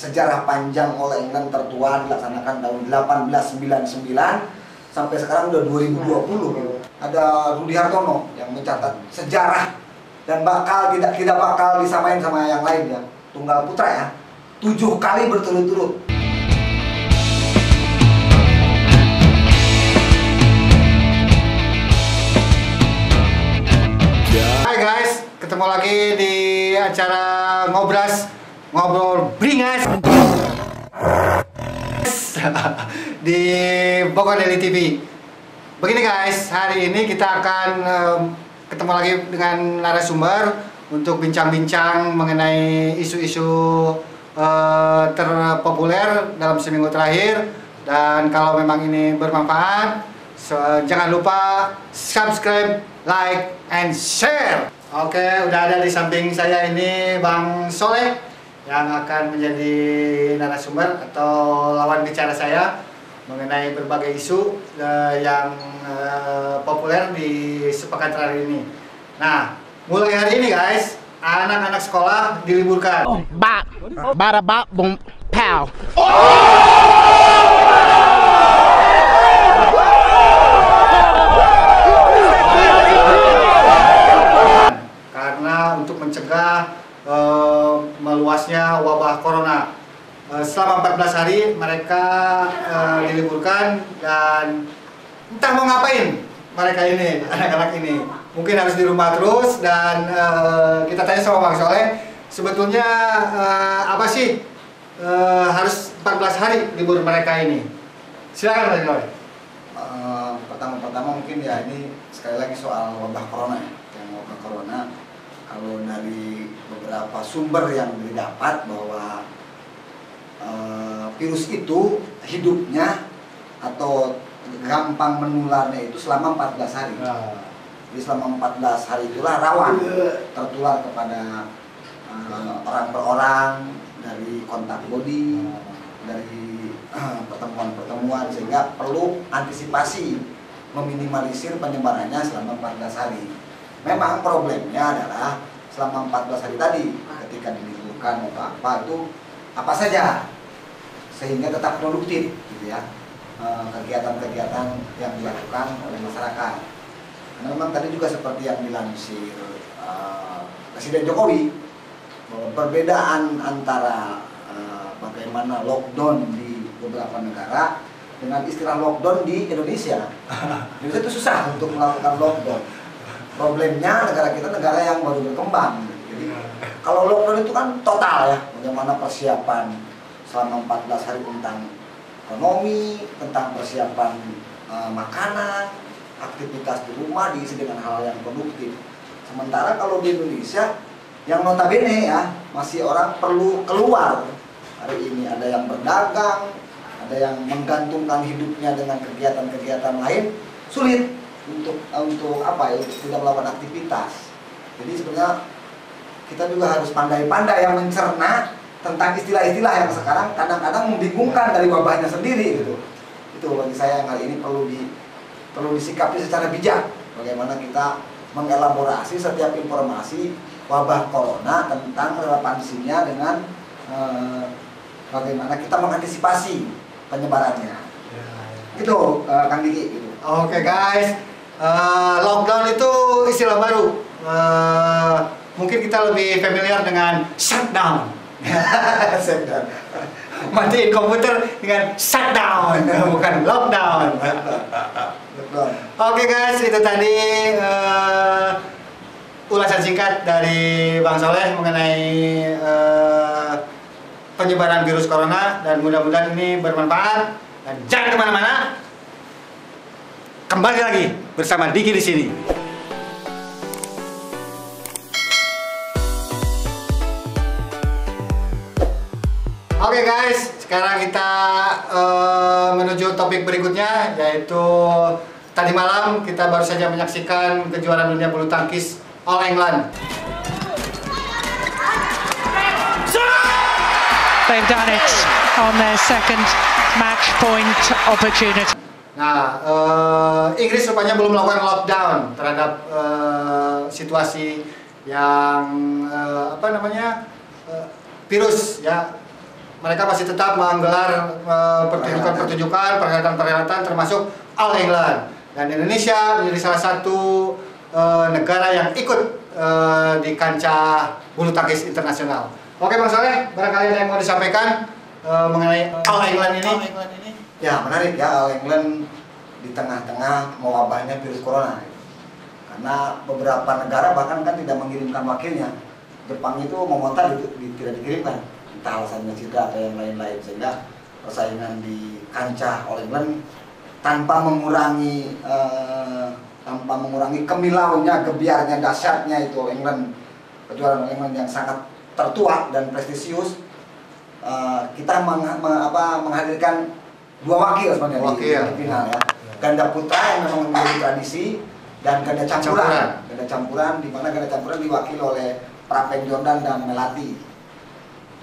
sejarah panjang All England tertua dilaksanakan tahun 1899 sampai sekarang udah 2020. Ada Rudi Hartono yang mencatat sejarah dan tidak bakal disamain sama yang lain ya. Tunggal putra ya, 7 kali berturut-turut. Hai guys, ketemu lagi di acara ngobrol beringas di Bogor Daily TV. Begini guys, hari ini kita akan ketemu lagi dengan narasumber untuk bincang-bincang mengenai isu-isu terpopuler dalam seminggu terakhir. Dan kalau memang ini bermanfaat, jangan lupa subscribe, like, and share. Oke, udah ada di samping saya ini Bang Soleh yang akan menjadi narasumber atau lawan bicara saya mengenai berbagai isu yang populer di sepekan terakhir ini. Nah, mulai hari ini guys, anak-anak sekolah diliburkan. Oh, bada bop, boom, pow. Karena untuk mencegah meluasnya wabah corona. Selama 14 hari mereka diliburkan dan entah mau ngapain mereka ini, anak-anak ini. Mungkin harus di rumah terus dan kita tanya sama Bang Soleh, sebetulnya apa sih harus 14 hari libur mereka ini? Silakan Bang Soleh. Pertama mungkin ya ini sekali lagi soal wabah corona ya. Yang wabah corona, kalau dari beberapa sumber yang didapat bahwa virus itu hidupnya atau gampang menularnya itu selama 14 hari. Jadi selama 14 hari itulah rawan tertular kepada orang per orang, dari kontak body, dari pertemuan-pertemuan, sehingga perlu antisipasi meminimalisir penyebarannya selama 14 hari. Memang problemnya adalah selama 14 hari tadi ketika diliburkan atau apa itu apa saja sehingga tetap produktif gitu ya, kegiatan-kegiatan yang dilakukan oleh masyarakat. Karena memang tadi juga seperti yang dilansir Presiden Jokowi bahwa perbedaan antara bagaimana lockdown di beberapa negara dengan istilah lockdown di Indonesia. Indonesia itu susah untuk melakukan lockdown. Problemnya negara kita negara yang baru berkembang. Jadi kalau lockdown itu kan total ya, bagaimana persiapan selama 14 hari tentang ekonomi, tentang persiapan makanan, aktivitas di rumah diisi dengan hal yang produktif. Sementara kalau di Indonesia yang notabene ya masih orang perlu keluar. Hari ini ada yang berdagang, ada yang menggantungkan hidupnya dengan kegiatan-kegiatan lain, sulit untuk apa ya, tidak melakukan aktivitas. Jadi sebenarnya kita juga harus pandai-pandai yang mencerna tentang istilah-istilah yang sekarang kadang-kadang membingungkan dari wabahnya sendiri gitu. Itu bagi saya yang hari ini perlu disikapi secara bijak. Bagaimana kita mengelaborasi setiap informasi wabah corona tentang relevansinya dengan bagaimana kita mengantisipasi penyebarannya. Gitu, Kang Diki. Gitu. Oke guys, lockdown itu istilah baru. Mungkin kita lebih familiar dengan shutdown. Shutdown. Matiin komputer dengan shutdown, bukan lockdown. Oke guys, itu tadi ulasan singkat dari Bang Soleh mengenai penyebaran virus corona, dan mudah-mudahan ini bermanfaat. Dan jangan kemana-mana, kembali lagi bersama Diki di sini. Oke guys, sekarang kita menuju topik berikutnya, yaitu tadi malam kita baru saja menyaksikan kejuaraan dunia bulu tangkis All England. They've done it on their second match point opportunity. Nah, Inggris rupanya belum melakukan lockdown terhadap situasi yang virus ya mereka masih tetap menggelar pertunjukan-pertunjukan, perhelatan-perhelatan termasuk All England. Dan Indonesia menjadi salah satu negara yang ikut di kancah bulu tangkis internasional. Oke Bang Soleh, barangkali ada yang mau disampaikan mengenai All England ini? Ya menarik ya, All England di tengah-tengah mewabahnya virus corona. Karena beberapa negara bahkan kan tidak mengirimkan wakilnya. Jepang itu memontar tidak dikirimkan, entah alasannya cedera atau yang lain-lain, sehingga persaingan di kancah All England tanpa mengurangi kemilauannya, gebiarnya, dahsyatnya itu All England, kejuaraan All England yang sangat tertua dan prestisius. Kita menghadirkan 2 wakil sebenarnya di final ya. Ganda putra yang memang menjadi tradisi, dan ganda campuran di mana ganda campuran diwakili oleh Prapen Jordan dan Melati.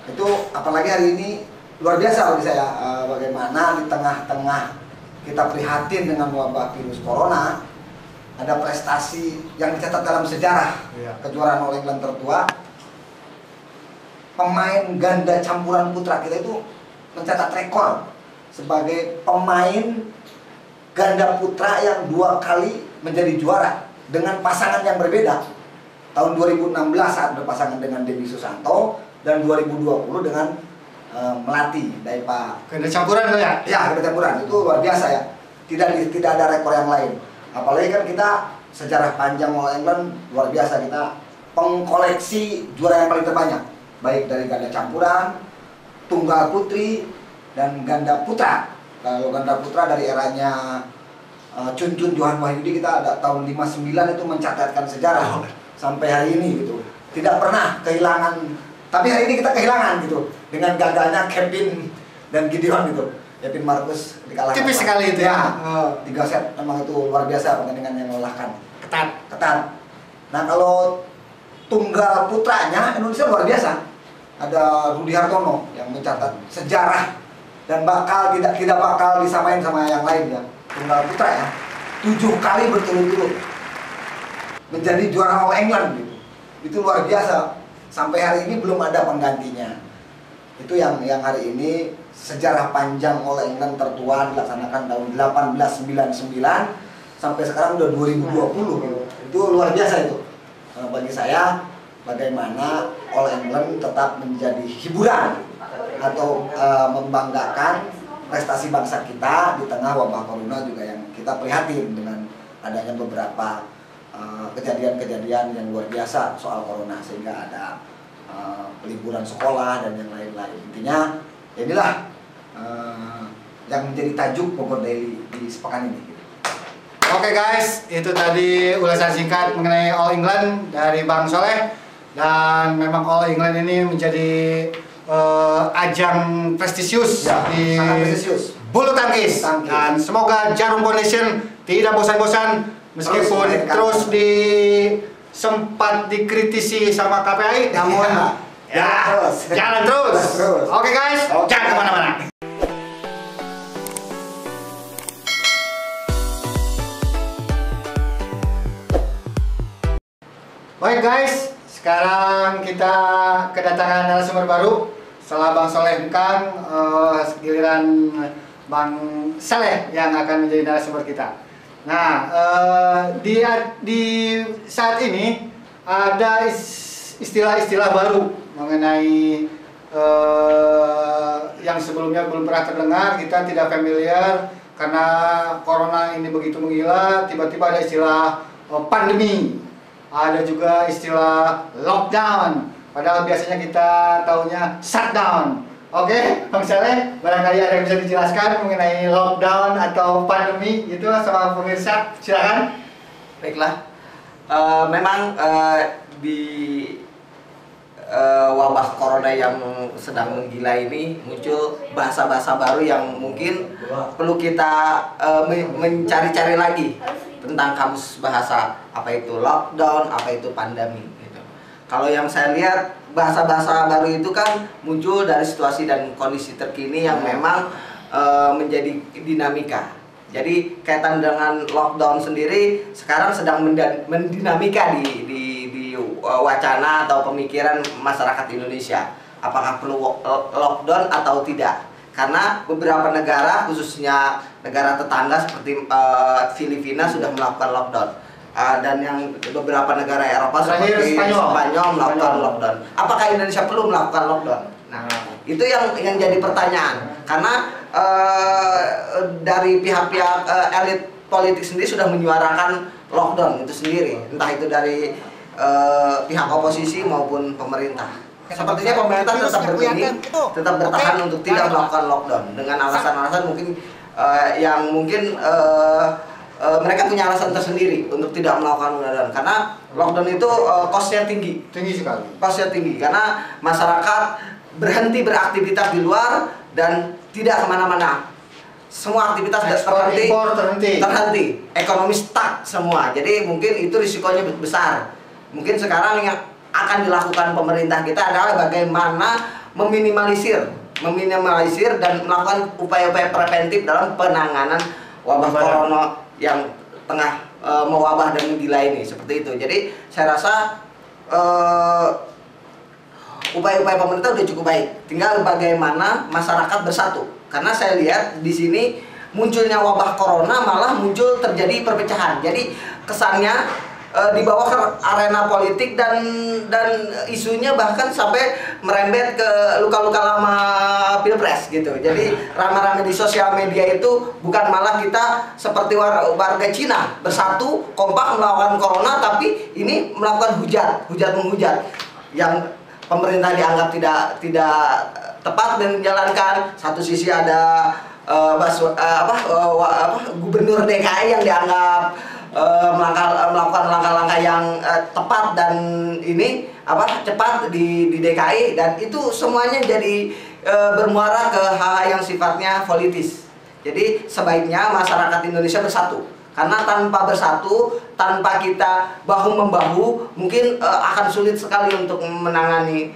Itu apalagi hari ini luar biasa bagi saya, bagaimana di tengah-tengah kita prihatin dengan wabah virus corona, ada prestasi yang dicatat dalam sejarah kejuaraan All England tertua. Pemain ganda campuran putra kita itu mencatat rekor sebagai pemain ganda putra yang 2 kali menjadi juara dengan pasangan yang berbeda. Tahun 2016 saat berpasangan dengan Debbie Susanto, dan 2020 dengan Melati dari Pak. Ganda campuran itu ya? Ya, ganda campuran itu luar biasa ya. Tidak ada rekor yang lain. Apalagi kan kita sejarah panjang All England luar biasa, kita pengkoleksi juara yang paling terbanyak, baik dari ganda campuran, tunggal putri, dan ganda putra. Kalau ganda putra dari eranya Chun Johan Wahyudi, kita ada tahun 59 itu mencatatkan sejarah sampai hari ini gitu. Tidak pernah kehilangan, tapi hari ini kita kehilangan gitu dengan gagalnya Kevin dan Gideon gitu. Kevin Marcus dikalahkan. Tipis sekali itu ya. 3 set, memang itu luar biasa pertandingan yang melelahkan. Ketat. Nah, kalau tunggal putranya Indonesia luar biasa. Ada Rudi Hartono yang mencatat sejarah dan tidak bakal disamain sama yang lain ya. Tunggal putra ya, 7 kali berturut-turut menjadi juara All England gitu. Itu luar biasa. Sampai hari ini belum ada penggantinya. Itu yang hari ini sejarah panjang All England tertua dilaksanakan tahun 1899 sampai sekarang udah 2020 gitu. Itu luar biasa itu. Bagi saya, bagaimana All England tetap menjadi hiburan atau membanggakan prestasi bangsa kita di tengah wabah corona juga yang kita prihatin dengan adanya beberapa kejadian-kejadian yang luar biasa soal corona, sehingga ada liburan sekolah dan yang lain-lain. Intinya inilah yang menjadi tajuk Bogor Daily di sepekan ini. Oke guys, itu tadi ulasan singkat mengenai All England dari Bang Soleh. Dan memang All England ini menjadi ajang prestisius di bulu tangkis. Dan semoga Jarum Foundation tidak bosan-bosan meskipun terus sempat dikritisi sama KPI, namun jalan terus. Oke guys, jangan kemana-mana. Baik guys, sekarang kita kedatangan narasumber baru. Setelah Bang Soleh Kang, giliran Bang Saleh yang akan menjadi narasumber kita. Nah, di saat ini ada istilah-istilah baru mengenai yang sebelumnya belum pernah terdengar, kita tidak familiar karena corona ini begitu menggila. Tiba-tiba ada istilah pandemi, ada juga istilah lockdown. Padahal biasanya kita taunya shutdown. Oke, Bang Saleh, barangkali ada yang bisa dijelaskan mengenai lockdown atau pandemi gitu sama pemirsa, silakan. Baiklah, memang di wabah corona yang sedang menggila ini muncul bahasa-bahasa baru yang mungkin perlu kita mencari-cari lagi tentang kamus bahasa, apa itu lockdown, apa itu pandemi. Kalau yang saya lihat, bahasa-bahasa baru itu kan muncul dari situasi dan kondisi terkini yang memang menjadi dinamika. Jadi kaitan dengan lockdown sendiri sekarang sedang mendinamika di wacana atau pemikiran masyarakat Indonesia. apakah perlu lockdown atau tidak. Karena beberapa negara, khususnya negara tetangga seperti Filipina sudah melakukan lockdown. Dan yang beberapa negara Eropa seperti Spanyol melakukan lockdown. Apakah Indonesia perlu melakukan lockdown? Nah, itu yang jadi pertanyaan. Karena dari pihak-pihak elit politik sendiri sudah menyuarakan lockdown itu sendiri, entah itu dari pihak oposisi maupun pemerintah. Sepertinya pemerintah tetap bergeming, tetap bertahan untuk tidak melakukan lockdown dengan alasan-alasan mungkin yang mungkin mereka punya alasan tersendiri untuk tidak melakukan lockdown, karena lockdown itu cost-nya tinggi sekali. Cost-nya tinggi karena masyarakat berhenti beraktivitas di luar dan tidak kemana-mana. Semua aktivitas terhenti, ekonomi stuck semua. Jadi mungkin itu risikonya besar. Mungkin sekarang yang akan dilakukan pemerintah kita adalah bagaimana meminimalisir dan melakukan upaya-upaya preventif dalam penanganan wabah corona yang tengah mewabah dan menggila ini, seperti itu. Jadi saya rasa upaya-upaya pemerintah sudah cukup baik. Tinggal bagaimana masyarakat bersatu. Karena saya lihat di sini munculnya wabah corona malah muncul terjadi perpecahan. Jadi kesannya dibawa ke arena politik dan isunya bahkan sampai merembet ke luka-luka lama Pilpres gitu. Jadi rame-rame di sosial media itu bukan malah kita seperti warga Cina bersatu kompak melawan corona, tapi ini melakukan hujat menghujat yang pemerintah dianggap tidak tepat dan menjalankan. Satu sisi ada gubernur DKI yang dianggap melakukan langkah-langkah yang tepat dan ini cepat di DKI, dan itu semuanya jadi bermuara ke hal yang sifatnya politis. Jadi sebaiknya masyarakat Indonesia bersatu, karena tanpa bersatu, tanpa kita bahu-membahu, mungkin akan sulit sekali untuk menangani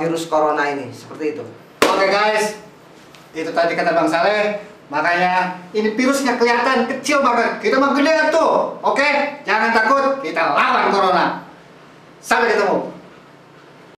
virus corona ini, seperti itu. Oke guys, itu tadi kata Bang Saleh. Makanya ini virusnya kelihatan kecil banget, kita mau gede tuh. Oke, jangan takut, kita lawan corona. Sampai ketemu.